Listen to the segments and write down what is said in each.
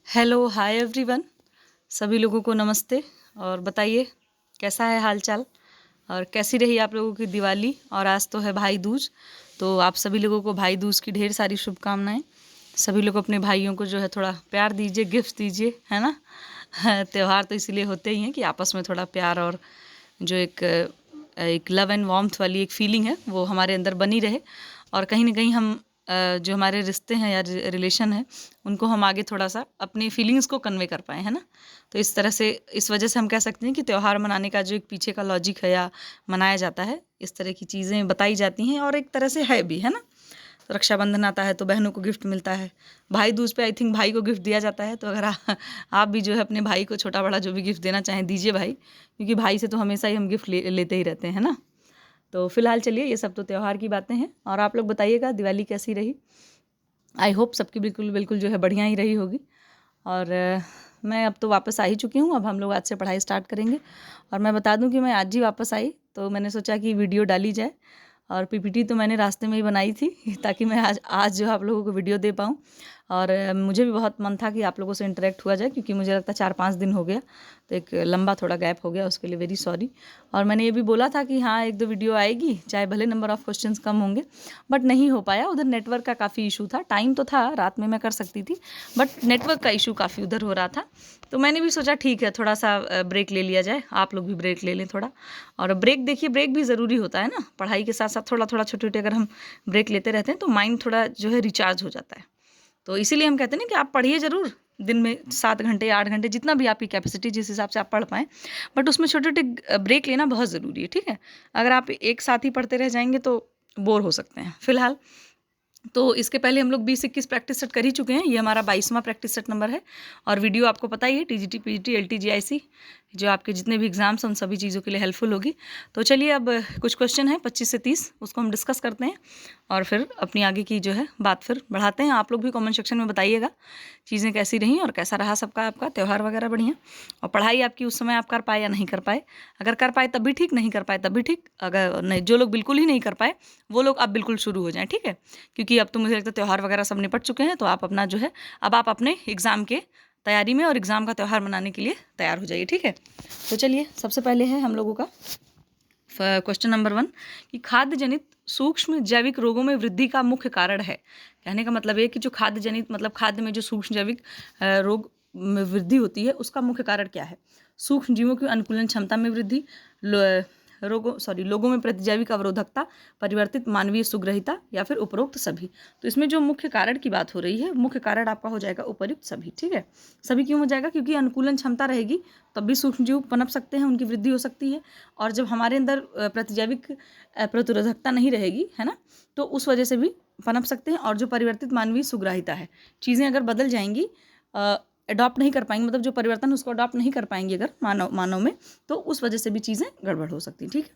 Hello, hi everyone. सभी लोगों को नमस्ते। और बताइए कैसा है हाल चाल और कैसी रही आप लोगों की दिवाली। और आज तो है भाई दूज, तो आप सभी लोगों को भाई दूज की ढेर सारी शुभकामनाएं। सभी लोग अपने भाइयों को जो है थोड़ा प्यार दीजिए, गिफ्ट दीजिए, है ना। त्यौहार तो इसीलिए होते ही हैं कि आपस में थोड़ा प्यार और जो एक लव एंड वार्मथ वाली एक फीलिंग है वो हमारे अंदर बनी रहे। और कहीं ना कहीं हम जो हमारे रिश्ते हैं या रिलेशन है उनको हम आगे थोड़ा सा अपनी फीलिंग्स को कन्वे कर पाएँ, है ना। तो इस तरह से इस वजह से हम कह सकते हैं कि त्यौहार मनाने का जो एक पीछे का लॉजिक है या मनाया जाता है, इस तरह की चीज़ें बताई जाती हैं और एक तरह से है भी, है ना। तो रक्षाबंधन आता है तो बहनों को गिफ्ट मिलता है। भाई दूज पे आई थिंक भाई को गिफ्ट दिया जाता है। तो अगर आप भी जो है अपने भाई को छोटा बड़ा जो भी गिफ्ट देना चाहें दीजिए भाई, क्योंकि भाई से तो हमेशा ही हम गिफ्ट लेते ही रहते हैं, है ना। तो फिलहाल चलिए, ये सब तो त्यौहार की बातें हैं। और आप लोग बताइएगा दिवाली कैसी रही। आई होप सबकी बिल्कुल बिल्कुल जो है बढ़िया ही रही होगी। और मैं अब तो वापस आ ही चुकी हूँ। अब हम लोग आज से पढ़ाई स्टार्ट करेंगे। और मैं बता दूं कि मैं आज ही वापस आई तो मैंने सोचा कि वीडियो डाली जाए। और पीपीटी तो मैंने रास्ते में ही बनाई थी ताकि मैं आज जो है आप लोगों को वीडियो दे पाऊँ। और मुझे भी बहुत मन था कि आप लोगों से इंटरेक्ट हुआ जाए, क्योंकि मुझे लगता है 4-5 दिन हो गया, तो एक लंबा थोड़ा गैप हो गया, उसके लिए वेरी सॉरी। और मैंने ये भी बोला था कि हाँ 1-2 वीडियो आएगी, चाहे भले नंबर ऑफ़ क्वेश्चंस कम होंगे, बट नहीं हो पाया। उधर नेटवर्क का काफ़ी इशू था। टाइम तो था, रात में मैं कर सकती थी, बट नेटवर्क का इशू काफ़ी उधर हो रहा था। तो मैंने भी सोचा ठीक है थोड़ा सा ब्रेक ले लिया जाए, आप लोग भी ब्रेक ले लें थोड़ा। और ब्रेक देखिए, ब्रेक भी ज़रूरी होता है ना। पढ़ाई के साथ साथ थोड़ा थोड़ा छोटे छोटे अगर हम ब्रेक लेते रहते हैं तो माइंड थोड़ा जो है रिचार्ज हो जाता है। तो इसीलिए हम कहते हैं ना कि आप पढ़िए ज़रूर, दिन में 7 घंटे 8 घंटे जितना भी आपकी कैपेसिटी, जिस हिसाब से आप पढ़ पाएँ, बट उसमें छोटे छोटे ब्रेक लेना बहुत ज़रूरी है, ठीक है। अगर आप एक साथ ही पढ़ते रह जाएंगे तो बोर हो सकते हैं। फिलहाल तो इसके पहले हम लोग 20-21 प्रैक्टिस सेट कर ही चुके हैं। ये हमारा 22वां प्रैक्टिस सेट नंबर है। और वीडियो आपको पता ही है, टीजीटी पीजीटी एलटी जीआईसी जो आपके जितने भी एग्जाम्स हैं उन सभी चीज़ों के लिए हेल्पफुल होगी। तो चलिए अब कुछ क्वेश्चन है 25 से 30, उसको हम डिस्कस करते हैं और फिर अपनी आगे की जो है बात फिर बढ़ाते हैं। आप लोग भी कमेंट सेक्शन में बताइएगा चीज़ें कैसी रहीं और कैसा रहा सबका आपका त्यौहार वगैरह बढ़िया। और पढ़ाई आपकी उस समय आप कर पाए या नहीं कर पाए। अगर कर पाए तब भी ठीक, नहीं कर पाए तब भी ठीक। अगर नहीं, जो लोग बिल्कुल ही नहीं कर पाए वो लोग अब बिल्कुल शुरू हो जाएँ, ठीक है। क्योंकि अब तो मुझे लगता है त्यौहार वगैरह सब निपट चुके हैं, तो आप अपना जो है अब आप अपने एग्ज़ाम के तैयारी में और एग्ज़ाम का त्यौहार मनाने के लिए तैयार हो जाइए, ठीक है। तो चलिए सबसे पहले है हम लोगों का क्वेश्चन नंबर 1 कि खाद्य जनित सूक्ष्म जैविक रोगों में वृद्धि का मुख्य कारण है। कहने का मतलब ये कि जो खाद्य जनित मतलब खाद्य में जो सूक्ष्म जैविक रोग में वृद्धि होती है उसका मुख्य कारण क्या है। सूक्ष्म जीवों की अनुकूलन क्षमता में वृद्धि, लोगों में प्रतिजैविक अवरोधकता, परिवर्तित मानवीय सुग्रहिता, या फिर उपरोक्त सभी। तो इसमें जो मुख्य कारण की बात हो रही है, मुख्य कारण आपका हो जाएगा उपयुक्त सभी, ठीक है। सभी क्यों हो जाएगा, क्योंकि अनुकूलन क्षमता रहेगी तब भी सूक्ष्म जीव पनप सकते हैं, उनकी वृद्धि हो सकती है। और जब हमारे अंदर प्रतिजैविक प्रतिरोधकता नहीं रहेगी, है ना, तो उस वजह से भी पनप सकते हैं। और जो परिवर्तित मानवीय सुग्राहिता है, चीज़ें अगर बदल जाएंगी, अडॉप्ट नहीं कर पाएंगे, मतलब जो परिवर्तन उसको अडॉप्ट नहीं कर पाएंगे अगर मानव में, तो उस वजह से भी चीज़ें गड़बड़ हो सकती हैं, ठीक है।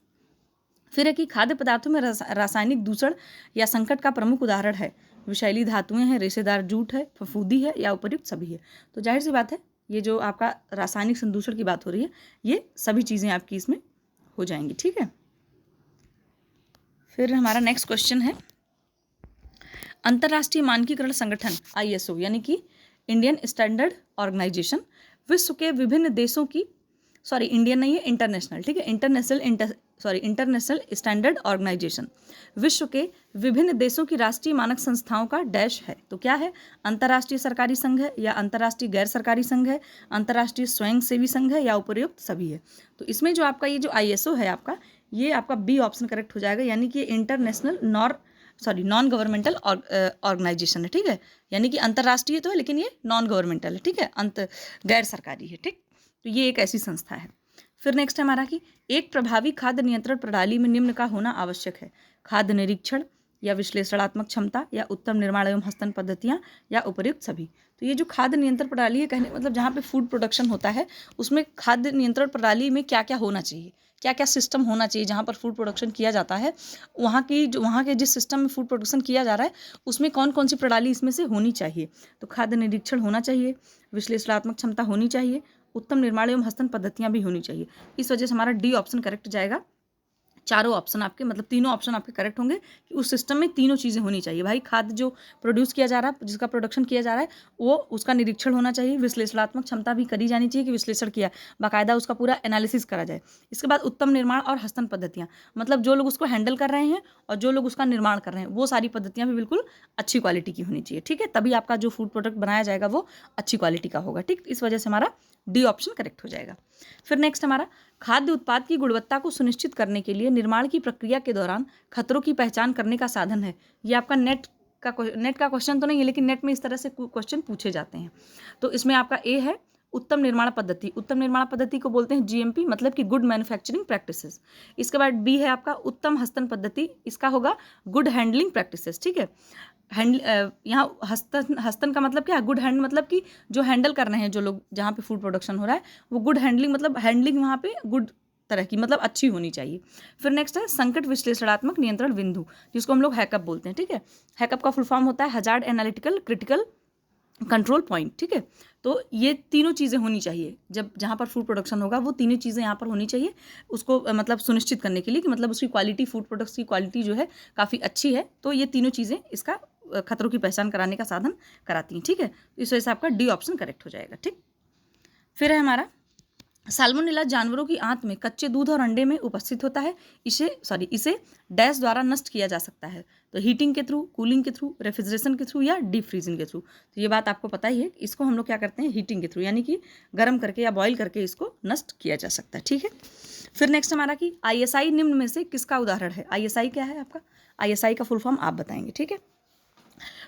फिर है कि खाद्य पदार्थों में रासायनिक दूषण या संकट का प्रमुख उदाहरण है विषैली धातुएं हैं, रेशेदार जूट है, फफूंदी है, या उपयुक्त सभी है। तो जाहिर सी बात है, ये जो आपका रासायनिक संदूषण की बात हो रही है, ये सभी चीज़ें आपकी इसमें हो जाएंगी, ठीक है। फिर हमारा नेक्स्ट क्वेश्चन है, अंतर्राष्ट्रीय मानकीकरण संगठन ISO यानी कि इंडियन स्टैंडर्ड ऑर्गेनाइजेशन विश्व के विभिन्न देशों की, सॉरी इंडियन नहीं है, इंटरनेशनल, ठीक है, इंटरनेशनल स्टैंडर्ड ऑर्गेनाइजेशन विश्व के विभिन्न देशों की राष्ट्रीय मानक संस्थाओं का डैश है। तो क्या है, अंतर्राष्ट्रीय सरकारी संघ है, या अंतर्राष्ट्रीय गैर सरकारी संघ है, अंतर्राष्ट्रीय स्वयंसेवी संघ है, या उपयुक्त सभी है। तो इसमें जो आपका ये जो ISO है आपका, ये आपका बी ऑप्शन करेक्ट हो जाएगा, यानी कि इंटरनेशनल नॉन गवर्नमेंटल ऑर्गेनाइजेशन है, ठीक है। यानी कि अंतर्राष्ट्रीय तो है लेकिन ये नॉन गवर्नमेंटल है, ठीक है, गैर सरकारी है, ठीक। तो ये एक ऐसी संस्था है। फिर नेक्स्ट है हमारा कि एक प्रभावी खाद्य नियंत्रण प्रणाली में निम्न का होना आवश्यक है, खाद्य निरीक्षण, या विश्लेषणात्मक क्षमता, या उत्तम निर्माण एवं हस्तन पद्धतियाँ, या उपयुक्त सभी। तो ये जो खाद्य नियंत्रण प्रणाली है, कहने मतलब जहाँ पे फूड प्रोडक्शन होता है उसमें खाद्य नियंत्रण प्रणाली में क्या क्या होना चाहिए, क्या क्या सिस्टम होना चाहिए, जहाँ पर फूड प्रोडक्शन किया जाता है वहाँ के जिस सिस्टम में फूड प्रोडक्शन किया जा रहा है उसमें कौन कौन सी प्रणाली इसमें से होनी चाहिए। तो खाद्य निरीक्षण होना चाहिए, विश्लेषणात्मक क्षमता होनी चाहिए, उत्तम निर्माण एवं हस्तन पद्धतियाँ भी होनी चाहिए। इस वजह से हमारा डी ऑप्शन करेक्ट जाएगा, चारों ऑप्शन आपके मतलब तीनों ऑप्शन आपके करेक्ट होंगे कि उस सिस्टम में तीनों चीज़ें होनी चाहिए भाई। खाद्य जो प्रोड्यूस किया जा रहा है, जिसका प्रोडक्शन किया जा रहा है, वो उसका निरीक्षण होना चाहिए, विश्लेषणात्मक क्षमता भी करी जानी चाहिए कि विश्लेषण किया, बाकायदा उसका पूरा एनालिसिस करा जाए। इसके बाद उत्तम निर्माण और हस्तन पद्धतियाँ, मतलब जो लोग उसको हैंडल कर रहे हैं और जो लोग उसका निर्माण कर रहे हैं वो सारी पद्धतियाँ भी बिल्कुल अच्छी क्वालिटी की होनी चाहिए, ठीक है, तभी आपका जो फूड प्रोडक्ट बनाया जाएगा वो अच्छी क्वालिटी का होगा, ठीक। इस वजह से हमारा डी ऑप्शन करेक्ट हो जाएगा। फिर नेक्स्ट हमारा खाद्य उत्पाद की गुणवत्ता को सुनिश्चित करने के लिए निर्माण की प्रक्रिया के दौरान खतरों की पहचान करने का साधन है। ये आपका नेट का क्वेश्चन तो नहीं है, लेकिन नेट में इस तरह से क्वेश्चन पूछे जाते हैं। तो इसमें आपका ए है उत्तम निर्माण पद्धति। उत्तम निर्माण पद्धति को बोलते हैं जीएमपी, मतलब कि गुड मैन्युफैक्चरिंग प्रैक्टिसेस। इसके बाद बी है आपका उत्तम हस्तन पद्धति, इसका होगा गुड हैंडलिंग प्रैक्टिसेस, ठीक है। यहाँ हस्तन का मतलब क्या है, गुड हैंड, मतलब कि जो हैंडल कर रहे हैं जो लोग, जहाँ पे फूड प्रोडक्शन हो रहा है वो गुड हैंडलिंग, मतलब हैंडलिंग वहाँ पे गुड तरह की, मतलब अच्छी होनी चाहिए। फिर नेक्स्ट है संकट विश्लेषणात्मक नियंत्रण बिंदु, जिसको हम लोग हैकअप बोलते हैं, ठीक है। हैकअप का फुल फॉर्म होता है hazard analytical critical control point, ठीक है। तो ये तीनों चीज़ें होनी चाहिए, जब जहाँ पर फूड प्रोडक्शन होगा वो तीनों चीज़ें यहाँ पर होनी चाहिए उसको मतलब सुनिश्चित करने के लिए कि मतलब उसकी क्वालिटी, फूड प्रोडक्ट्स की क्वालिटी जो है काफ़ी अच्छी है। तो ये तीनों चीज़ें इसका खतरों की पहचान कराने का साधन कराती हैं, ठीक है। तो इस वजह से आपका डी ऑप्शन करेक्ट हो जाएगा, ठीक। फिर है हमारा साल्मोनेला जानवरों की आंत में कच्चे दूध और अंडे में उपस्थित होता है। इसे डैश द्वारा नष्ट किया जा सकता है, तो हीटिंग के थ्रू, कूलिंग के थ्रू, रेफ्रिजरेशन के थ्रू या डीप फ्रीजिंग के थ्रू। तो ये बात आपको पता ही है, इसको हम लोग क्या करते हैं, हीटिंग के थ्रू, यानी कि गर्म करके या बॉईल करके इसको नष्ट किया जा सकता है, ठीक है। फिर नेक्स्ट हमारा कि ISI निम्न में से किसका उदाहरण है। ISI क्या है आपका, ISI का फुल फॉर्म आप बताएंगे, ठीक है।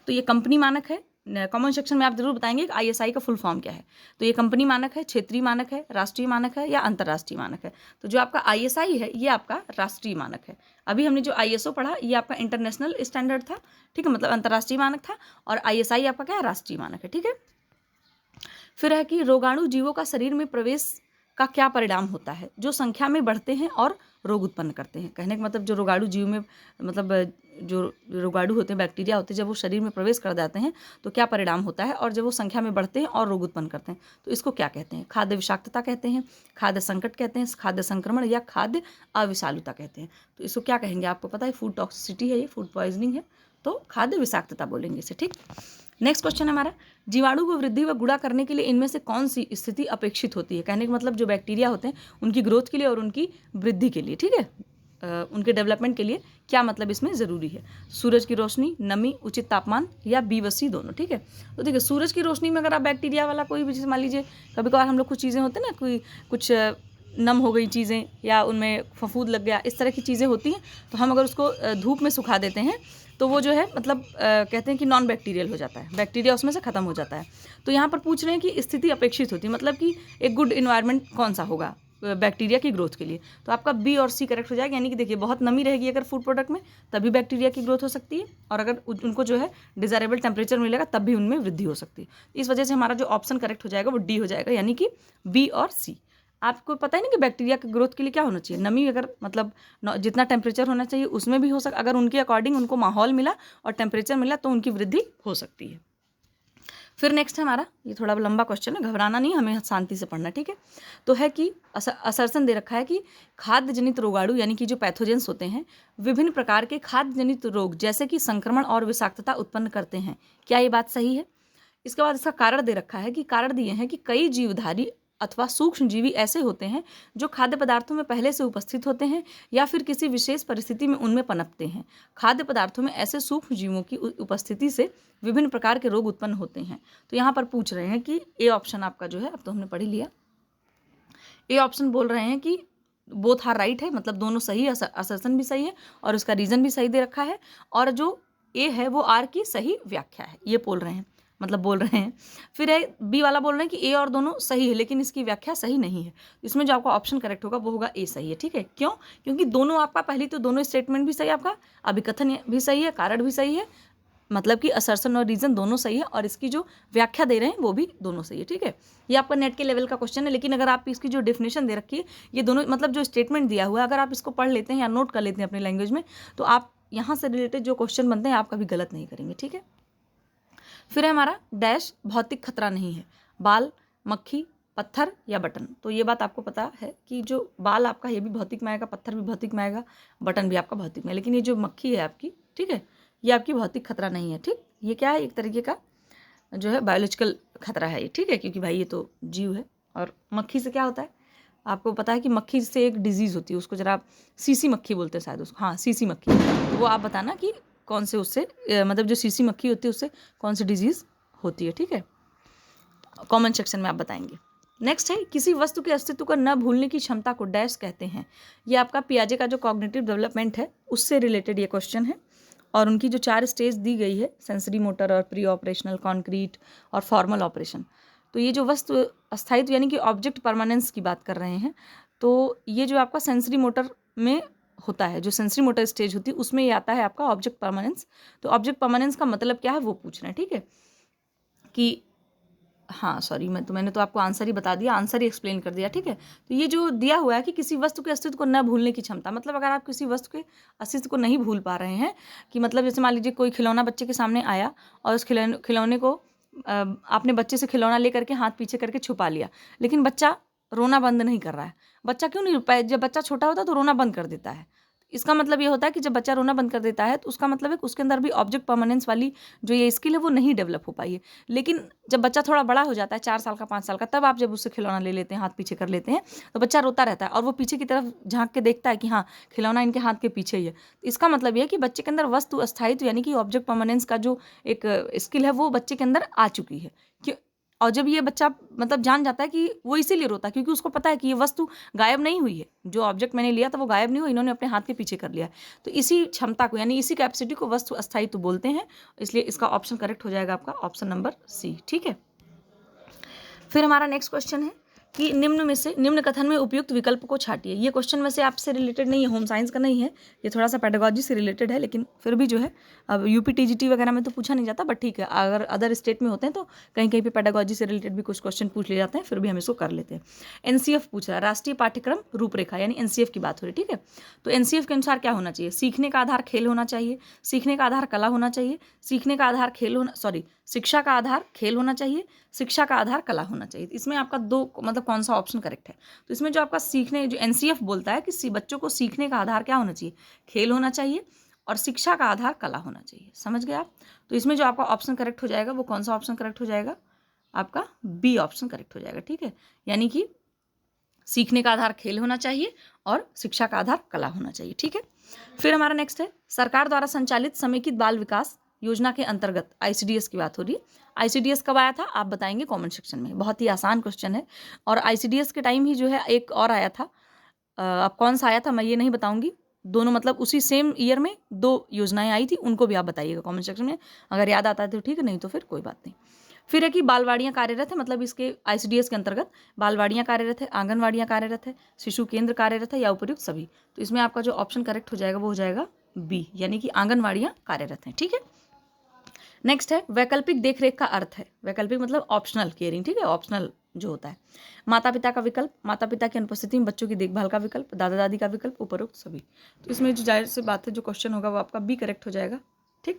तो ये कंपनी मानक है, कमेंट सेक्शन में आप जरूर बताएंगे कि ISI का फुल फॉर्म क्या है। तो ये कंपनी मानक है, क्षेत्रीय मानक है, राष्ट्रीय मानक है या अंतर्राष्ट्रीय मानक है। तो जो आपका ISI है ये आपका राष्ट्रीय मानक है। अभी हमने जो ISO पढ़ा ये आपका इंटरनेशनल स्टैंडर्ड था, ठीक है, मतलब अंतर्राष्ट्रीय मानक था, और ISI आपका क्या है, राष्ट्रीय मानक है, ठीक है। फिर है कि रोगाणु जीवों का शरीर में प्रवेश का क्या परिणाम होता है, जो संख्या में बढ़ते हैं और रोग उत्पन्न करते हैं। कहने का मतलब जो रोगाणु जीव में, मतलब जो रोगाणु होते हैं, बैक्टीरिया होते हैं, जब वो शरीर में प्रवेश कर जाते हैं तो क्या परिणाम होता है, और जब वो संख्या में बढ़ते हैं और रोग उत्पन्न करते हैं तो इसको क्या कहते हैं। खाद्य विषाक्तता कहते हैं, खाद्य संकट कहते हैं, खाद्य संक्रमण या खाद्य अविषालुता कहते हैं। तो इसको क्या कहेंगे आपको पता है, फूड टॉक्सिसिटी है, ये फूड पॉइजनिंग है, तो खाद्य विषाक्तता बोलेंगे इसे, ठीक। नेक्स्ट क्वेश्चन है हमारा, जीवाणु को वृद्धि व गुणा करने के लिए इनमें से कौन सी स्थिति अपेक्षित होती है। कहने का मतलब जो बैक्टीरिया होते हैं उनकी ग्रोथ के लिए और उनकी वृद्धि के लिए, ठीक है, उनके डेवलपमेंट के लिए क्या मतलब इसमें ज़रूरी है। सूरज की रोशनी, नमी, उचित तापमान या बी व सी दोनों, ठीक है। तो देखिए सूरज की रोशनी में अगर आप बैक्टीरिया वाला कोई भी, जैसे मान लीजिए कभी कभार हम लोग कुछ चीज़ें होते हैं ना, कोई कुछ नम हो गई चीज़ें या उनमें फफूंद लग गया, इस तरह की चीज़ें होती हैं, तो हम अगर उसको धूप में सुखा देते हैं तो वो जो है मतलब कहते हैं कि नॉन बैक्टीरियल हो जाता है, बैक्टीरिया उसमें से ख़त्म हो जाता है। तो यहाँ पर पूछ रहे हैं कि स्थिति अपेक्षित होती है, मतलब कि एक गुड इन्वायरमेंट कौन सा होगा बैक्टीरिया की ग्रोथ के लिए। तो आपका बी और सी करेक्ट हो जाएगा, यानी कि देखिए बहुत नमी रहेगी अगर फूड प्रोडक्ट में तभी बैक्टीरिया की ग्रोथ हो सकती है, और अगर उनको जो है डिज़ायरेबल टेम्परेचर मिलेगा तब भी उनमें वृद्धि हो सकती है। इस वजह से हमारा जो ऑप्शन करेक्ट हो जाएगा वो डी हो जाएगा, यानी कि बी और सी। आपको पता है ना कि बैक्टीरिया की ग्रोथ के लिए क्या होना चाहिए, नमी, अगर मतलब जितना टेम्परेचर होना चाहिए उसमें भी हो सकता, अगर उनके अकॉर्डिंग उनको माहौल मिला और टेम्परेचर मिला तो उनकी वृद्धि हो सकती है। फिर नेक्स्ट है हमारा, ये थोड़ा लंबा क्वेश्चन है, घबराना नहीं, हमें शांति से पढ़ना, ठीक है। तो है कि असर्सन दे रखा है कि खाद्य जनित रोगाणु यानी कि जो पैथोजेंस होते हैं विभिन्न प्रकार के खाद्य जनित रोग जैसे कि संक्रमण और विषाक्तता उत्पन्न करते हैं। क्या ये बात सही है। इसके बाद इसका कारण दे रखा है कि कारण दिए हैं कि कई जीवधारी अथवा सूक्ष्म जीवी ऐसे होते हैं जो खाद्य पदार्थों में पहले से उपस्थित होते हैं या फिर किसी विशेष परिस्थिति में उनमें पनपते हैं। खाद्य पदार्थों में ऐसे सूक्ष्म जीवों की उपस्थिति से विभिन्न प्रकार के रोग उत्पन्न होते हैं। तो यहाँ पर पूछ रहे हैं कि ए ऑप्शन आपका जो है, अब तो हमने पढ़ ही लिया, ए ऑप्शन बोल रहे हैं कि बोथ आर राइट है, मतलब दोनों सही है, असर्सन भी सही है और उसका रीजन भी सही दे रखा है, और जो ए है वो आर की सही व्याख्या है, ये बोल रहे हैं, मतलब बोल रहे हैं। फिर है बी वाला बोल रहे हैं कि ए और दोनों सही है लेकिन इसकी व्याख्या सही नहीं है। इसमें जो आपका ऑप्शन करेक्ट होगा वो होगा ए सही है, ठीक है। क्यों, क्योंकि दोनों आपका, पहली तो दोनों स्टेटमेंट भी सही है, आपका अभिकथन भी सही है, कारण भी सही है, मतलब कि असर्सन और रीजन दोनों सही है, और इसकी जो व्याख्या दे रहे हैं वो भी दोनों सही है, ठीक है। ये आपका नेट के लेवल का क्वेश्चन है, लेकिन अगर आप इसकी जो डेफिनेशन दे रखी है, ये दोनों मतलब जो स्टेटमेंट दिया हुआ है, अगर आप इसको पढ़ लेते हैं या नोट कर लेते हैं अपनी लैंग्वेज में, तो आप यहाँ से रिलेटेड जो क्वेश्चन बनते हैं आप कभी गलत नहीं करेंगे, ठीक है। फिर है हमारा डैश भौतिक खतरा नहीं है, बाल, मक्खी, पत्थर या बटन। तो ये बात आपको पता है कि जो बाल आपका ये भी भौतिक में आएगा, पत्थर भी भौतिक में आएगा, बटन भी आपका भौतिक में, लेकिन ये जो मक्खी है आपकी, ठीक है, ये आपकी भौतिक खतरा नहीं है। ठीक, ये क्या है, एक तरीके का जो है बायोलॉजिकल खतरा है ये, ठीक है, क्योंकि भाई ये तो जीव है। और मक्खी से क्या होता है, आपको पता है कि मक्खी से एक डिजीज़ होती है, उसको जरा आप सीसी मक्खी बोलते हैं शायद उसको, हाँ सीसी मक्खी। तो वो आप बताना कि कौन से उससे मतलब जो सीसी मक्खी होती है उससे कौन सी डिजीज़ होती है, ठीक है, कमेंट सेक्शन में आप बताएंगे। नेक्स्ट है, किसी वस्तु के अस्तित्व को न भूलने की क्षमता को डैश कहते हैं। ये आपका पियाजे का जो कॉग्निटिव डेवलपमेंट है उससे रिलेटेड ये क्वेश्चन है। और उनकी जो 4 स्टेज दी गई है, सेंसरी मोटर और प्री ऑपरेशनल, कॉन्क्रीट और फॉर्मल ऑपरेशन। तो ये जो वस्तु अस्थायित्व यानी कि ऑब्जेक्ट परमानेंस की बात कर रहे हैं, तो ये जो आपका सेंसरी मोटर में होता है, जो सेंसरी मोटर स्टेज होती है उसमें ये आता है आपका ऑब्जेक्ट परमानेंस। तो ऑब्जेक्ट परमानेंस का मतलब क्या है वो पूछ रहे हैं, ठीक है, कि हाँ सॉरी, मैंने तो आपको आंसर ही बता दिया, आंसर ही एक्सप्लेन कर दिया, ठीक है। तो ये जो दिया हुआ है कि किसी वस्तु के अस्तित्व को न भूलने की क्षमता, मतलब अगर आप किसी वस्तु के अस्तित्व को नहीं भूल पा रहे हैं, कि मतलब जैसे मान लीजिए कोई खिलौना बच्चे के सामने आया और उस खिलौने को आपने बच्चे से खिलौना ले करके हाथ पीछे करके छुपा लिया, लेकिन बच्चा रोना बंद नहीं कर रहा है। बच्चा क्यों नहीं, जब बच्चा छोटा होता है तो रोना बंद कर देता है। इसका मतलब ये होता है कि जब बच्चा रोना बंद कर देता है तो उसका मतलब है कि उसके अंदर भी ऑब्जेक्ट परमानेंस वाली जो ये स्किल है वो नहीं डेवलप हो पाई है। लेकिन जब बच्चा थोड़ा बड़ा हो जाता है, 4 साल का, 5 साल का, तब आप जब उससे खिलौना ले लेते हैं, हाथ पीछे कर लेते हैं, तो बच्चा रोता रहता है और वो पीछे की तरफ झांक के देखता है कि हाँ खिलौना इनके हाथ के पीछे ही है। इसका मतलब ये है कि बच्चे के अंदर वस्तु अस्थायित्व यानी कि ऑब्जेक्ट परमानेंस का जो एक स्किल है वो बच्चे के अंदर आ चुकी है। और जब ये बच्चा मतलब जान जाता है कि वो इसीलिए रोता है क्योंकि उसको पता है कि ये वस्तु गायब नहीं हुई है, जो ऑब्जेक्ट मैंने लिया था वो गायब नहीं हुआ, इन्होंने अपने हाथ के पीछे कर लिया है। तो इसी क्षमता को यानी इसी कैपेसिटी को वस्तु अस्थायित्व बोलते हैं, इसलिए इसका ऑप्शन करेक्ट हो जाएगा आपका ऑप्शन नंबर सी, ठीक है। फिर हमारा नेक्स्ट क्वेश्चन है कि निम्न कथन में उपयुक्त विकल्प को छाटिए। ये क्वेश्चन में से आपसे रिलेटेड नहीं है, होम साइंस का नहीं है, ये थोड़ा सा पेडागॉजी से रिलेटेड है, लेकिन फिर भी जो है अब यूपी टीजीटी वगैरह में तो पूछा नहीं जाता, बट ठीक है, अगर अदर स्टेट में होते हैं तो कहीं कहीं पे पेडागॉजी से रिलेटेड भी कुछ क्वेश्चन पूछ लिए जाते हैं, फिर भी हम इसको कर लेते हैं। एनसीएफ पूछ रहा है, राष्ट्रीय पाठ्यक्रम रूपरेखा, यानी एनसीएफ की बात हो रही है, ठीक है। तो एनसीएफ के अनुसार क्या होना चाहिए, सीखने का आधार खेल होना चाहिए, सीखने का आधार कला होना चाहिए, सीखने का आधार खेल होना, सॉरी, शिक्षा का आधार खेल होना चाहिए, शिक्षा का आधार कला होना चाहिए। इसमें आपका दो मतलब कौन सा ऑप्शन करेक्ट है। तो इसमें जो आपका सीखने, जो एनसीएफ बोलता है कि बच्चों को सीखने का आधार क्या होना चाहिए, खेल होना चाहिए, और शिक्षा का आधार कला होना चाहिए। समझ गए आप। तो इसमें जो आपका ऑप्शन करेक्ट हो जाएगा वो कौन सा ऑप्शन करेक्ट हो जाएगा, आपका बी ऑप्शन करेक्ट हो जाएगा, ठीक है। यानी कि सीखने का आधार खेल होना चाहिए और शिक्षा का आधार कला होना चाहिए, ठीक है। फिर हमारा नेक्स्ट है, सरकार द्वारा संचालित समेकित बाल विकास योजना के अंतर्गत आईसीडीएस की बात हो रही है। आईसीडीएस कब आया था आप बताएंगे कमेंट सेक्शन में, बहुत ही आसान क्वेश्चन है। और आईसीडीएस के टाइम ही जो है एक और आया था, अब कौन सा आया था मैं ये नहीं बताऊंगी, दोनों मतलब उसी सेम ईयर में 2 योजनाएं आई थी, उनको भी आप बताइएगा कमेंट सेक्शन में, अगर याद आता है तो ठीक है, नहीं तो फिर कोई बात नहीं। फिर है कि बालवाड़ियाँ कार्यरत है, मतलब इसके आईसीडीएस के अंतर्गत बालवाड़ियाँ कार्यरत है, आंगनवाड़ियाँ कार्यरत है, शिशु केंद्र कार्यरत है, या उपयुक्त सभी। तो इसमें आपका जो ऑप्शन करेक्ट हो जाएगा वो हो जाएगा बी, यानी कि आंगनवाड़ियाँ कार्यरत हैं, ठीक है। नेक्स्ट है, वैकल्पिक देखरेख का अर्थ है, वैकल्पिक मतलब ऑप्शनल केयरिंग, ठीक है, ऑप्शनल जो होता है। माता पिता का विकल्प, माता पिता की अनुपस्थिति में बच्चों की देखभाल का विकल्प, दादा दादी का विकल्प, उपरोक्त सभी। तो इसमें जो जाहिर सी बात है जो क्वेश्चन होगा वो आपका बी करेक्ट हो जाएगा, ठीक।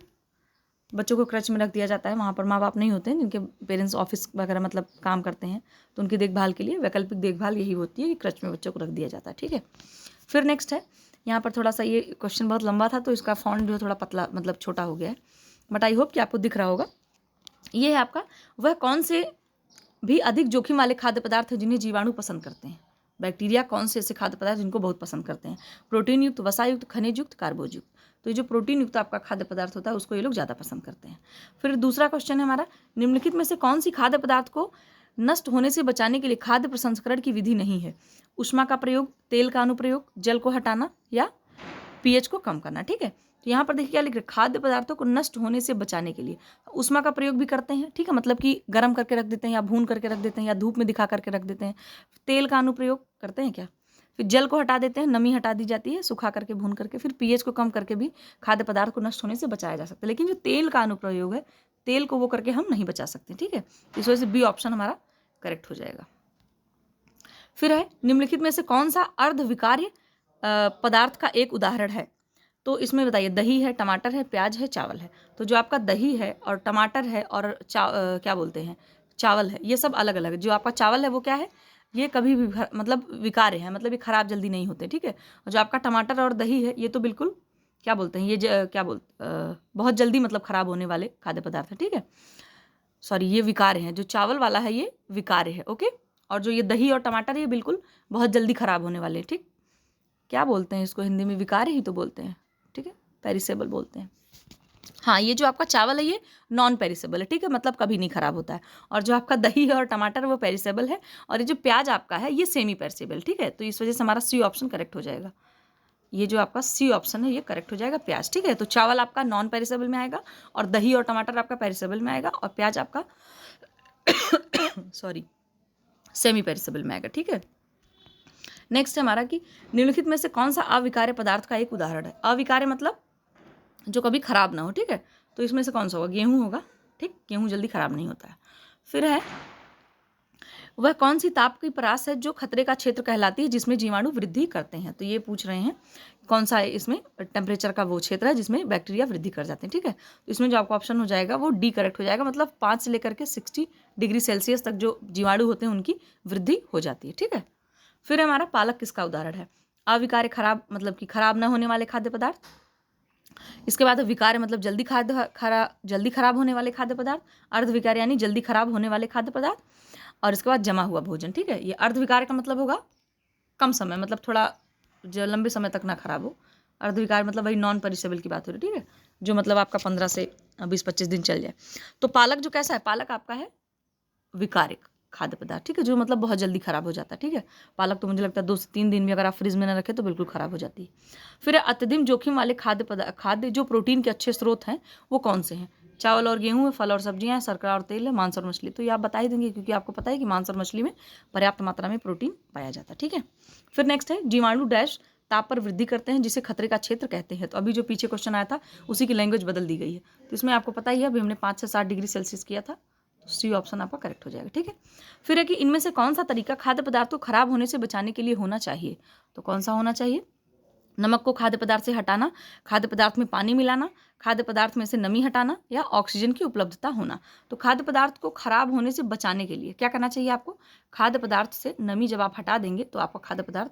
बच्चों को क्रच में रख दिया जाता है, वहाँ पर माँ बाप नहीं होते हैं, जिनके पेरेंट्स ऑफिस वगैरह मतलब काम करते हैं, तो उनकी देखभाल के लिए वैकल्पिक देखभाल यही होती है कि क्रच में बच्चों को रख दिया जाता है, ठीक है। फिर नेक्स्ट है, यहाँ पर थोड़ा सा ये क्वेश्चन बहुत लंबा था तो इसका फॉन्ट जो है थोड़ा पतला मतलब छोटा हो गया है, बट आई होप कि आपको दिख रहा होगा। ये है आपका, वह कौन से भी अधिक जोखिम वाले खाद्य पदार्थ हैं जिन्हें जीवाणु पसंद करते हैं। बैक्टीरिया कौन से ऐसे खाद्य पदार्थ जिनको बहुत पसंद करते हैं, प्रोटीन युक्त, वसा युक्त, खनिज युक्त, कार्बोज युक्त। तो ये जो प्रोटीन युक्त आपका खाद्य पदार्थ होता है उसको ये लोग ज़्यादा पसंद करते हैं। फिर दूसरा क्वेश्चन है हमारा, निम्नलिखित में से कौन सी खाद्य पदार्थ को नष्ट होने से बचाने के लिए खाद्य प्रसंस्करण की विधि नहीं है। ऊष्मा का प्रयोग, तेल का अनुप्रयोग, जल को हटाना, या पीएच को कम करना, ठीक है। तो यहाँ पर देखिए क्या लिख रहे, खाद्य पदार्थों को नष्ट होने से बचाने के लिए ऊष्मा का प्रयोग भी करते हैं, ठीक है, मतलब कि गर्म करके रख देते हैं या भून करके रख देते हैं या धूप में दिखा करके रख देते हैं। तेल का अनुप्रयोग करते हैं क्या, फिर जल को हटा देते हैं, नमी हटा दी जाती है सुखा करके भून करके, फिर पीएच को कम करके भी खाद्य पदार्थ को नष्ट होने से बचाया जा सकता है। लेकिन जो तेल का अनुप्रयोग है, तेल को वो करके हम नहीं बचा सकते, ठीक है। इस वजह से बी ऑप्शन हमारा करेक्ट हो जाएगा। फिर है, निम्नलिखित में से कौन सा अर्धविकार्य पदार्थ का एक उदाहरण है। तो इसमें बताइए, दही है, टमाटर है, प्याज है, चावल है। तो जो आपका दही है और टमाटर है और क्या बोलते हैं, चावल है, ये सब अलग अलग है। जो आपका चावल है वो क्या है, ये कभी भी मतलब विकार्य है, मतलब ये खराब जल्दी नहीं होते, ठीक है। और जो आपका टमाटर और दही है ये तो बिल्कुल क्या बोलते हैं, ये क्या बोलते बहुत जल्दी मतलब खराब होने वाले खाद्य पदार्थ है, ठीक है। सॉरी, ये विकार्य है। जो चावल वाला है ये विकार्य है, ओके। और जो ये दही और टमाटर है ये बिल्कुल बहुत जल्दी खराब होने वाले, ठीक। क्या बोलते हैं इसको हिंदी में, विकार्य ही तो बोलते हैं, ठीक है, पेरिसेबल बोलते हैं। हाँ, ये जो आपका चावल है ये नॉन पेरिसेबल है, ठीक है, मतलब कभी नहीं खराब होता है। और जो आपका दही है और टमाटर वो पेरिसेबल है। और ये जो प्याज आपका है ये सेमी पेरिसेबल, ठीक है। तो इस वजह से हमारा सी ऑप्शन करेक्ट हो जाएगा। ये जो आपका सी ऑप्शन है ये करेक्ट हो जाएगा, प्याज, ठीक है। तो चावल आपका नॉन पेरिसेबल में आएगा, और दही और टमाटर आपका पेरिसेबल में आएगा, और प्याज आपका सॉरी सेमी पेरिसेबल में आएगा, ठीक है। नेक्स्ट है हमारा कि निम्नलिखित में से कौन सा अविकार्य पदार्थ का एक उदाहरण है। अविकार्य मतलब जो कभी खराब ना हो, ठीक है। तो इसमें से कौन सा होगा, गेहूं होगा, ठीक। गेहूं जल्दी खराब नहीं होता है। फिर है वह कौन सी ताप की परास है जो खतरे का क्षेत्र कहलाती है जिसमें जीवाणु वृद्धि करते हैं। तो ये पूछ रहे हैं कौन सा है इसमें टेम्परेचर का वो क्षेत्र है जिसमें बैक्टीरिया वृद्धि कर जाते हैं, ठीक है। तो इसमें जो आपका ऑप्शन हो जाएगा वो डी करेक्ट हो जाएगा, मतलब 5 से लेकर के 60 डिग्री सेल्सियस तक जो जीवाणु होते हैं उनकी वृद्धि हो जाती है, ठीक है। फिर हमारा पालक किसका उदाहरण है। अविकार्य खराब मतलब कि खराब न होने वाले खाद्य पदार्थ। इसके बाद विकार मतलब जल्दी खराब होने वाले खाद्य पदार्थ। अर्धविकार यानी जल्दी खराब होने वाले खाद्य पदार्थ। और इसके बाद जमा हुआ भोजन, ठीक है। ये अर्धविकार का मतलब होगा कम समय, मतलब थोड़ा जो लंबे समय तक ना खराब हो। अर्धविकार मतलब वही नॉन पेरिसेबल की बात हो रही है, ठीक है, जो मतलब आपका 15 से 20-25 दिन चल जाए। तो पालक जो कैसा है, पालक आपका है विकारिक खाद्य पदार्थ, ठीक है, जो मतलब बहुत जल्दी खराब हो जाता है, ठीक है। पालक तो मुझे लगता है 2 से 3 दिन भी अगर आप फ्रिज में ना रखें तो बिल्कुल खराब हो जाती है। फिर अत्यधिक जोखिम वाले खाद्य जो प्रोटीन के अच्छे स्रोत हैं वो कौन से हैं। चावल और गेहूं है, फल और सब्जियां हैं, शर्करा और तेल है, मांस और मछली। तो ये आप बता ही देंगे क्योंकि आपको पता है कि मांस और मछली में पर्याप्त मात्रा में प्रोटीन पाया जाता है, ठीक है। फिर नेक्स्ट है जीवाणु डैश ताप पर वृद्धि करते हैं जिसे खतरे का क्षेत्र कहते हैं। तो अभी जो पीछे क्वेश्चन आया था उसी की लैंग्वेज बदल दी गई है। तो इसमें आपको पता ही है, अभी हमने 5 से 7 डिग्री सेल्सियस किया था, तो सी ऑप्शन आपका करेक्ट हो जाएगा, ठीक है। फिर है कि इनमें से कौन सा तरीका खाद्य पदार्थ को खराब होने से बचाने के लिए होना चाहिए। तो कौन सा होना चाहिए, नमक को खाद्य पदार्थ से हटाना, खाद्य पदार्थ में पानी मिलाना, खाद्य पदार्थ में से नमी हटाना, या ऑक्सीजन की उपलब्धता होना। तो खाद्य पदार्थ को खराब होने से बचाने के लिए क्या करना चाहिए आपको, खाद्य पदार्थ से नमी जब आप हटा देंगे तो आपका खाद्य पदार्थ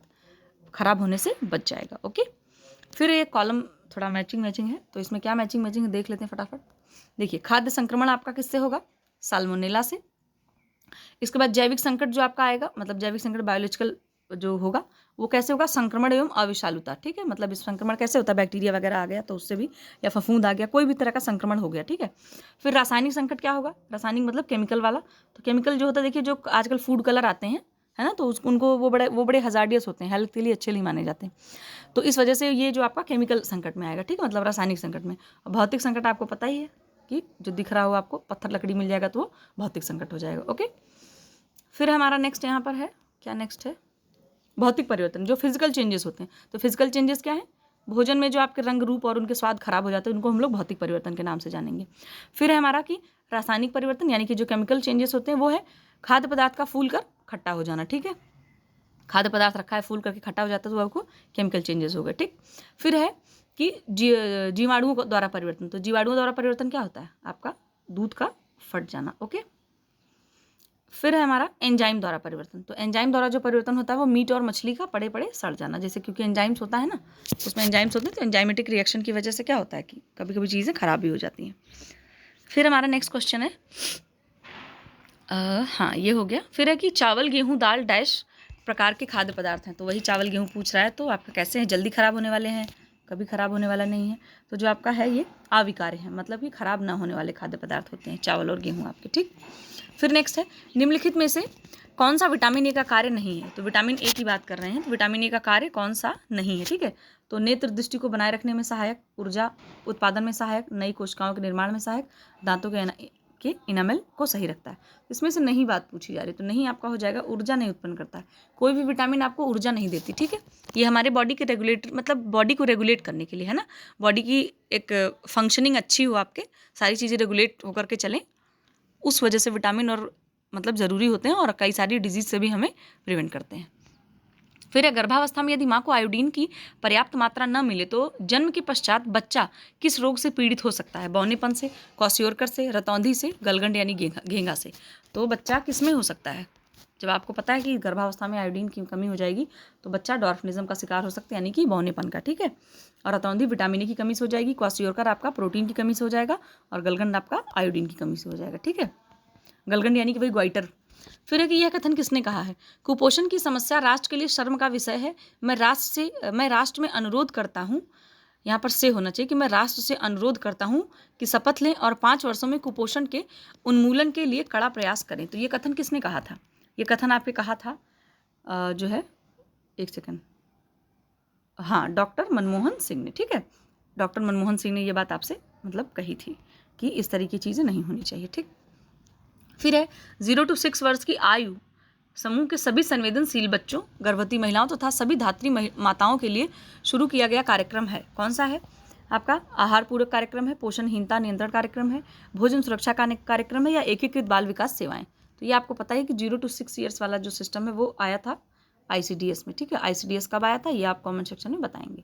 खराब होने से बच जाएगा, ओके। फिर ये कॉलम थोड़ा मैचिंग है, तो इसमें क्या मैचिंग है देख लेते हैं फटाफट। देखिए, खाद्य संक्रमण आपका किससे होगा, साल्मोनेला से। इसके बाद जैविक संकट जो आपका आएगा, मतलब जैविक संकट बायोलॉजिकल जो होगा वो कैसे होगा, संक्रमण एवं अविषालुता, ठीक है। मतलब इस संक्रमण कैसे होता है, बैक्टीरिया वगैरह आ गया तो उससे भी, या फफूंद आ गया, कोई भी तरह का संक्रमण हो गया, ठीक है। फिर रासायनिक संकट क्या होगा, रासायनिक मतलब केमिकल वाला। तो केमिकल जो होता है, देखिए जो आजकल फूड कलर आते हैं, है ना, तो उनको वो बड़े हजार्डियस होते हैं, हेल्थ के लिए अच्छे नहीं माने जाते हैं। तो इस वजह से ये जो आपका केमिकल संकट में आएगा, ठीक है, मतलब रासायनिक संकट में। भौतिक संकट आपको पता ही है कि जो दिख रहा हो आपको, पत्थर लकड़ी मिल जाएगा तो वो भौतिक संकट हो जाएगा, ओके। फिर हमारा नेक्स्ट यहाँ पर है, क्या नेक्स्ट है, भौतिक परिवर्तन, जो फिजिकल चेंजेस होते हैं। तो फिजिकल चेंजेस क्या है, भोजन में जो आपके रंग रूप और उनके स्वाद खराब हो जाते हैं उनको हम लोग भौतिक परिवर्तन के नाम से जानेंगे। फिर है हमारा कि रासायनिक परिवर्तन, यानी कि जो केमिकल चेंजेस होते हैं वो है खाद्य पदार्थ का फूल कर खट्टा हो जाना, ठीक है। खाद्य पदार्थ रखा है, फूल करके खट्टा हो जाता है तो आपको केमिकल चेंजेस हो गए, ठीक। फिर है कि जीवाणुओं द्वारा परिवर्तन। तो जीवाणुओं द्वारा परिवर्तन क्या होता है, आपका दूध का फट जाना, ओके। फिर है हमारा एंजाइम द्वारा परिवर्तन। तो एंजाइम द्वारा जो परिवर्तन होता है वो मीट और मछली का पड़े पड़े सड़ जाना, जैसे क्योंकि एंजाइम्स होता है ना, उसमें एंजाइम्स होते हैं, तो एंजाइमेटिक रिएक्शन की वजह से क्या होता है कि कभी कभी चीज़ें खराब भी हो जाती हैं। फिर हमारा नेक्स्ट क्वेश्चन है, हाँ ये हो गया। फिर है कि चावल गेहूँ दाल डैश प्रकार के खाद्य पदार्थ हैं। तो वही चावल गेहूँ पूछ रहा है, तो आपका कैसे हैं, जल्दी खराब होने वाले हैं, कभी खराब होने वाला नहीं है। तो जो आपका है ये अविकार्य है, मतलब कि खराब ना होने वाले खाद्य पदार्थ होते हैं चावल और गेहूँ आपके, ठीक। फिर नेक्स्ट है, निम्नलिखित में से कौन सा विटामिन ए का कार्य नहीं है। तो विटामिन ए की बात कर रहे हैं, तो विटामिन ए का कार्य कौन सा नहीं है, ठीक है। तो नेत्र दृष्टि को बनाए रखने में सहायक, ऊर्जा उत्पादन में सहायक, नई कोशिकाओं के निर्माण में सहायक, दांतों के इनामेल को सही रखता है। इसमें से नहीं बात पूछी जा रही, तो नहीं आपका हो जाएगा, ऊर्जा नहीं उत्पन्न करता है। कोई भी विटामिन आपको ऊर्जा नहीं देती, ठीक है। ये हमारे बॉडी के रेगुलेटर, मतलब बॉडी को रेगुलेट करने के लिए है ना, बॉडी की एक फंक्शनिंग अच्छी हो, आपके सारी चीज़ें रेगुलेट होकर के चलें, उस वजह से विटामिन और मतलब ज़रूरी होते हैं और कई सारी डिजीज़ से भी हमें प्रिवेंट करते हैं। फिर गर्भावस्था में यदि माँ को आयोडीन की पर्याप्त मात्रा न मिले तो जन्म के पश्चात बच्चा किस रोग से पीड़ित हो सकता है? बौनेपन से, क्वाशियोरकर से, रतौंधी से, गलगंड यानी घेंगा से। तो बच्चा किस में हो सकता है? जब आपको पता है कि गर्भावस्था में आयोडीन की कमी हो जाएगी तो बच्चा डॉर्फिनिज्म का शिकार हो सकता है, यानी कि बौनेपन का, ठीक है। और रतौंधी विटामिन ए की कमी से हो जाएगी, क्वाशियोरकर आपका प्रोटीन की कमी से हो जाएगा, और गलगंड आपका आयोडीन की कमी से हो जाएगा, ठीक है। गलगंड यानी कि वही ग्वाइटर। फिर है कि यह कथन किसने कहा है? कुपोषण की समस्या राष्ट्र के लिए शर्म का विषय है। मैं राष्ट्र में अनुरोध करता हूँ, यहाँ पर से होना चाहिए कि मैं राष्ट्र से अनुरोध करता हूँ कि शपथ लें और 5 वर्षों में कुपोषण के उन्मूलन के लिए कड़ा प्रयास करें। तो ये कथन किसने कहा था? ये कथन आपके कहा था जो है, एक सेकंड, हाँ, डॉक्टर मनमोहन सिंह ने, ठीक है। डॉक्टर मनमोहन सिंह ने ये बात आपसे मतलब कही थी कि इस तरह की चीज़ें नहीं होनी चाहिए, ठीक। फिर है 0 to 6 वर्ष की आयु समूह के सभी संवेदनशील बच्चों, गर्भवती महिलाओं तथा सभी धात्री माताओं के लिए शुरू किया गया कार्यक्रम है। कौन सा है? आपका आहार पूरक कार्यक्रम है, पोषणहीनता नियंत्रण कार्यक्रम है, भोजन सुरक्षा का कार्यक्रम है, या एकीकृत बाल विकास सेवाएं। तो ये आपको पता है कि 0 to 6 ईयर्स वाला जो सिस्टम है वो आया था ICDS में, ठीक है। ICDS कब आया था ये आप कमेंट सेक्शन में बताएंगे।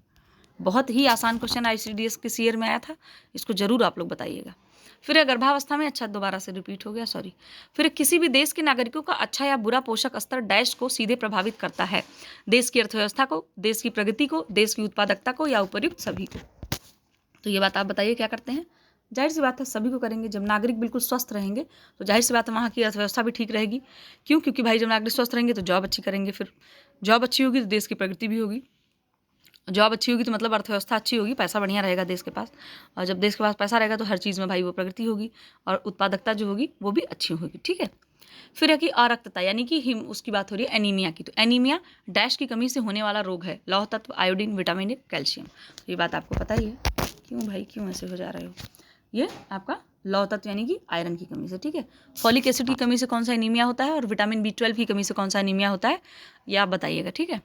बहुत ही आसान क्वेश्चन ICDS किस ईयर में आया था, इसको जरूर आप लोग बताइएगा। फिर गर्भावस्था में, अच्छा दोबारा से रिपीट हो गया, सॉरी। फिर किसी भी देश के नागरिकों का अच्छा या बुरा पोषक स्तर डैश को सीधे प्रभावित करता है? देश की अर्थव्यवस्था को, देश की प्रगति को, देश की उत्पादकता को, या उपर्युक्त सभी को। तो ये बात आप बताइए क्या करते हैं? जाहिर सी बात है सभी को करेंगे। जब नागरिक बिल्कुल स्वस्थ रहेंगे तो जाहिर सी बात है वहाँ की अर्थव्यवस्था भी ठीक रहेगी। क्यों? क्योंकि भाई जब नागरिक स्वस्थ रहेंगे तो जॉब अच्छी करेंगे, फिर जॉब अच्छी होगी तो देश की प्रगति भी होगी, जॉब अच्छी होगी तो मतलब अर्थव्यवस्था अच्छी होगी, पैसा बढ़िया रहेगा देश के पास, और जब देश के पास पैसा रहेगा तो हर चीज़ में भाई वो प्रगति होगी और उत्पादकता जो होगी वो भी अच्छी होगी, ठीक है। फिर है कि अरक्तता यानी कि उसकी बात हो रही है एनीमिया की। तो एनीमिया डैश की कमी से होने वाला रोग है, लौह तत्व, आयोडीन, विटामिन ए, कैल्शियम। तो ये बात आपको पता ही है। क्यों भाई, क्यों ऐसे हो जा रहे हो? ये आपका लौह तत्व यानी कि आयरन की कमी से, ठीक है। फॉलिक एसिड की कमी से कौन सा एनीमिया होता है, और विटामिन B12 की कमी से कौन सा एनीमिया होता है, ये आप बताइएगा, ठीक है।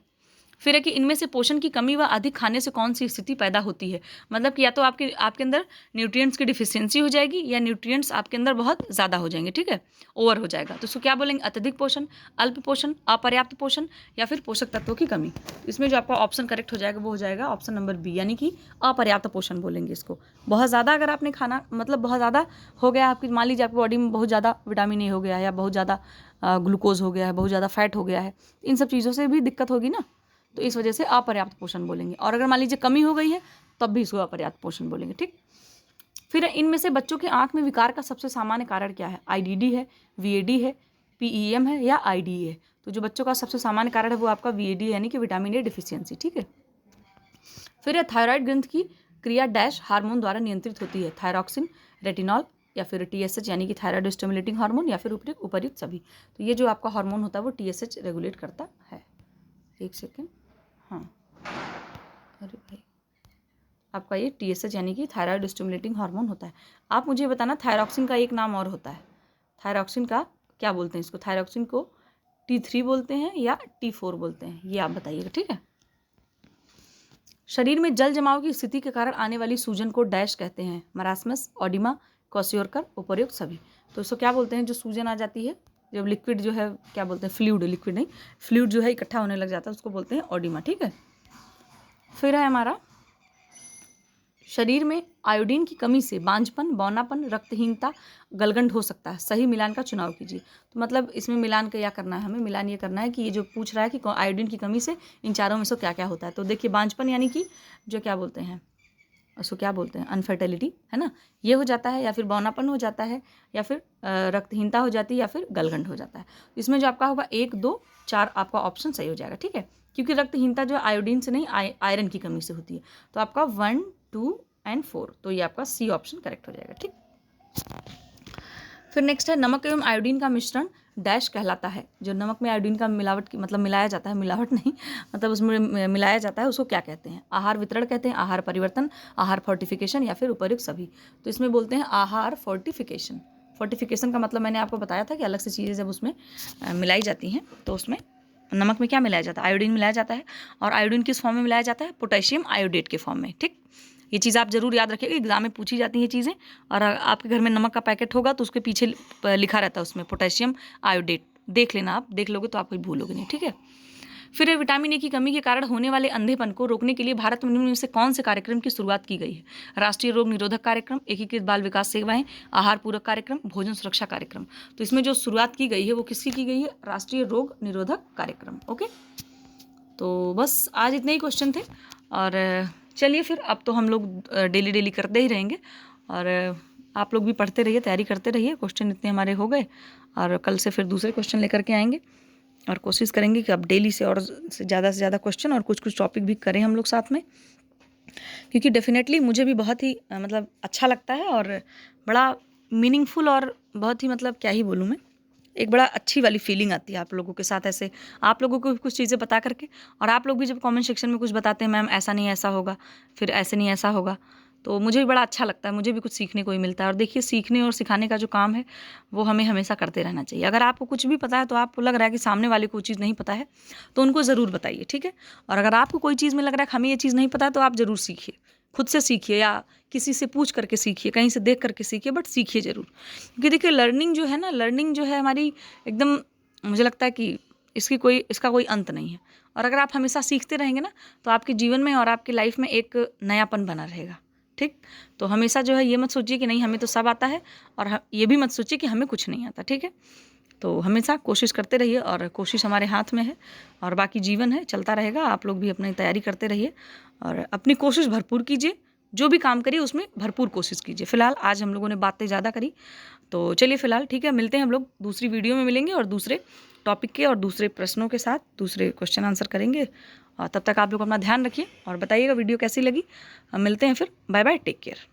फिर है कि इनमें से पोषण की कमी व अधिक खाने से कौन सी स्थिति पैदा होती है? मतलब कि या तो आपके अंदर न्यूट्रिएंट्स की डिफिशियंसी हो जाएगी, या न्यूट्रिएंट्स आपके अंदर बहुत ज़्यादा हो जाएंगे, ठीक है, ओवर हो जाएगा। तो उसको क्या बोलेंगे? अत्यधिक पोषण, अल्प पोषण, अपर्याप्त पोषण, या फिर पोषक तत्वों की कमी। इसमें जो आपका ऑप्शन करेक्ट हो जाएगा वो हो जाएगा ऑप्शन नंबर बी, यानी कि अपर्याप्त पोषण बोलेंगे इसको। बहुत ज़्यादा अगर आपने खाना, मतलब बहुत ज़्यादा हो गया आपकी, मान लीजिए आपकी बॉडी में बहुत ज़्यादा विटामिन ए हो गया है, या बहुत ज़्यादा ग्लूकोज हो गया है, बहुत ज़्यादा फैट हो गया है, इन सब चीज़ों से भी दिक्कत होगी ना, तो इस वजह से अपर्याप्त पोषण बोलेंगे। और अगर मान लीजिए कमी हो गई है तब भी इसको अपर्याप्त पोषण बोलेंगे, ठीक। फिर इनमें से बच्चों के आंख में विकार का सबसे सामान्य कारण क्या है? IDD है, VAD है, PEM है, या IDE है। तो जो बच्चों का सबसे सामान्य कारण है वो आपका VAD है, यानी कि विटामिन ए डिफिशियंसी, ठीक है। फिर थायराइड ग्रंथ की क्रिया डैश हार्मोन द्वारा नियंत्रित होती है? थायरॉक्सिन, रेटिनॉल, या फिर TSH यानी कि थायराइड स्टिमुलेटिंग हार्मोन, या फिर उपर्युक्त सभी। तो ये जो आपका हार्मोन होता है वो TSH रेगुलेट करता है। एक सेकेंड, हाँ, अरे भाई, आपका ये TSH यानी कि थायराइड स्टिमुलेटिंग हार्मोन होता है। आप मुझे बताना थायरॉक्सिन का एक नाम और होता है, थायरॉक्सिन का क्या बोलते हैं इसको? थायरॉक्सिन को T3 बोलते हैं या T4 बोलते हैं, ये आप बताइएगा, ठीक है। शरीर में जल जमाव की स्थिति के कारण आने वाली सूजन को डैश कहते हैं? मरासमस, ऑडिमा, क्वाशियोरकर, उपर्युक्त सभी। तो इसको क्या बोलते हैं? जो सूजन आ जाती है, जब लिक्विड जो है, क्या बोलते हैं, फ्लूइड, लिक्विड नहीं, फ्लूइड जो है इकट्ठा होने लग जाता है उसको बोलते हैं ऑडिमा, ठीक है। फिर है हमारा शरीर में आयोडीन की कमी से बांझपन, बौनापन, रक्तहीनता, गलगंड हो सकता है। सही मिलान का चुनाव कीजिए। तो मतलब इसमें मिलान का क्या करना है हमें? मिलान ये करना है कि ये जो पूछ रहा है कि आयोडीन की कमी से इन चारों में से क्या क्या होता है। तो देखिए बांझपन यानी कि जो क्या बोलते हैं उसको, क्या बोलते हैं, अनफर्टिलिटी, है ना, ये हो जाता है, या फिर बौनापन हो जाता है, या फिर रक्तहीनता हो जाती है, या फिर गलगंड हो जाता है। इसमें जो आपका होगा 1, 2, 4 आपका ऑप्शन सही हो जाएगा, ठीक है। क्योंकि रक्तहीनता जो आयोडीन से नहीं, आयरन की कमी से होती है। तो आपका 1, 2 एंड 4, तो ये आपका सी ऑप्शन करेक्ट हो जाएगा, ठीक। फिर नेक्स्ट है नमक एवं आयोडीन का मिश्रण डैश कहलाता है? जो नमक में आयोडीन का मिलावट की, मतलब मिलाया जाता है, मिलावट नहीं, मतलब उसमें मिलाया जाता है, उसको क्या कहते हैं? आहार वितरण कहते हैं, आहार परिवर्तन, आहार फोर्टिफिकेशन, या फिर उपर्युक्त सभी। तो इसमें बोलते हैं आहार फोर्टिफिकेशन। फोर्टिफिकेशन का मतलब मैंने आपको बताया था कि अलग से चीज़ें जब उसमें मिलाई जाती हैं तो उसमें नमक में क्या मिलाया जाता है? आयोडीन मिलाया जाता है। और आयोडीन किस फॉर्म में मिलाया जाता है? पोटेशियम आयोडेट के फॉर्म में, ठीक। ये चीज़ आप जरूर याद रखिएगा, एग्जाम में पूछी जाती हैं चीज़ें। और आपके घर में नमक का पैकेट होगा तो उसके पीछे लिखा रहता है उसमें पोटेशियम आयोडेट, देख लेना, आप देख लोगे तो आप कोई भूलोगे नहीं, ठीक है। फिर विटामिन ए की कमी के कारण होने वाले अंधेपन को रोकने के लिए भारत में निम्न में से कौन से कार्यक्रम की शुरुआत की गई है? राष्ट्रीय रोग निरोधक कार्यक्रम, एकीकृत बाल विकास सेवाएं, आहार पूरक कार्यक्रम, भोजन सुरक्षा कार्यक्रम। तो इसमें जो शुरुआत की गई है वो किसकी की गई है? राष्ट्रीय रोग निरोधक कार्यक्रम। ओके, तो बस आज इतने ही क्वेश्चन थे। और चलिए फिर अब तो हम लोग डेली डेली करते ही रहेंगे, और आप लोग भी पढ़ते रहिए, तैयारी करते रहिए। क्वेश्चन इतने हमारे हो गए, और कल से फिर दूसरे क्वेश्चन लेकर के आएंगे, और कोशिश करेंगे कि अब डेली से ज़्यादा क्वेश्चन और कुछ कुछ टॉपिक भी करें हम लोग साथ में, क्योंकि डेफिनेटली मुझे भी बहुत ही मतलब अच्छा लगता है, और बड़ा मीनिंगफुल, और बहुत ही मतलब क्या ही बोलूँ मैं, एक बड़ा अच्छी वाली फीलिंग आती है आप लोगों के साथ ऐसे, आप लोगों को कुछ चीज़ें बता करके। और आप लोग भी जब कमेंट सेक्शन में कुछ बताते हैं, मैम ऐसा नहीं ऐसा होगा, फिर ऐसे नहीं ऐसा होगा, तो मुझे भी बड़ा अच्छा लगता है, मुझे भी कुछ सीखने को ही मिलता है। और देखिए, सीखने और सिखाने का जो काम है वो हमें हमेशा करते रहना चाहिए। अगर आपको कुछ भी पता है, तो आपको लग रहा है कि सामने वाले को चीज़ नहीं पता है, तो उनको ज़रूर बताइए, ठीक है। और अगर आपको कोई चीज़ में लग रहा है कि हमें ये चीज़ नहीं पता है, तो आप ज़रूर सीखिए, खुद से सीखिए, या किसी से पूछ करके सीखिए, कहीं से देख करके सीखिए, बट सीखिए ज़रूर। क्योंकि देखिए, लर्निंग जो है ना, लर्निंग जो है हमारी एकदम, मुझे लगता है कि इसका कोई अंत नहीं है। और अगर आप हमेशा सीखते रहेंगे ना, तो आपके जीवन में और आपकी लाइफ में एक नयापन बना रहेगा, ठीक। तो हमेशा जो है ये मत सोचिए कि नहीं हमें तो सब आता है, और ये भी मत सोचिए कि हमें कुछ नहीं आता, ठीक है। तो हमेशा कोशिश करते रहिए, और कोशिश हमारे हाथ में है, और बाकी जीवन है, चलता रहेगा। आप लोग भी अपनी तैयारी करते रहिए, और अपनी कोशिश भरपूर कीजिए, जो भी काम करिए उसमें भरपूर कोशिश कीजिए। फिलहाल आज हम लोगों ने बातें ज़्यादा करी, तो चलिए फिलहाल ठीक है, मिलते हैं हम लोग दूसरी वीडियो में, मिलेंगे और दूसरे टॉपिक के और दूसरे प्रश्नों के साथ दूसरे क्वेश्चन आंसर करेंगे। और तब तक आप लोग अपना ध्यान रखिए, और बताइएगा वीडियो कैसी लगी। मिलते हैं फिर, बाय बाय, टेक केयर।